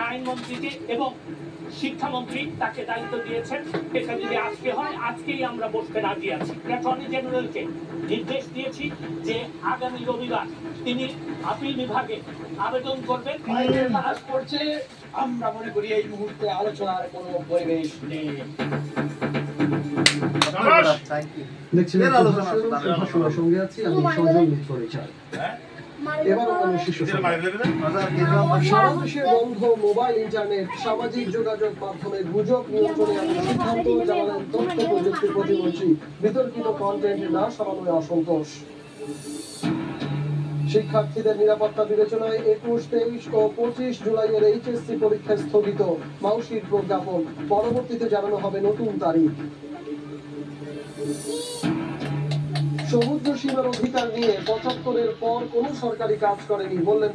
আইনমন্ত্রীকে এবং শিক্ষামন্ত্রী তাকে দায়িত্ব দিয়েছেন। এটা যদি আজকে হয়, আজকেই আমরা বসতে রাজি আছি। অ্যাটর্নি জেনারেলকে নির্দেশ দিয়েছি যে আগামী রবিবার তিনি আপিল বিভাগে আবেদন করবেন। করছে, আমরা মনে করি এই মুহূর্তে আলোচনার কোনো পরিবেশ নেই। সঙ্গে আছি আমি সজল মিত্র রিচার্ড। এবার সারা দেশে বন্ধ মোবাইল, ইন্টারনেট, সামাজিক যোগাযোগ মাধ্যমে গুজব নিয়ন্ত্রণে সিদ্ধান্ত জানালেন তথ্য প্রযুক্তি প্রতিমন্ত্রী। বিতর্কিত কন্টেন্ট না সরানোয় অসন্তোষ। শিক্ষার্থীদের নিরাপত্তা বিবেচনায় 21, 23 ও 25 জুলাইয়ের এইচএসসি পরীক্ষা স্থগিত। মাউসির প্রজ্ঞাপন, পরবর্তীতে জানানো হবে নতুন তারিখ। সমুদ্র সীমার অধিকার নিয়ে 75-এর পর কোনো সরকারি কাজ করেনি বললেন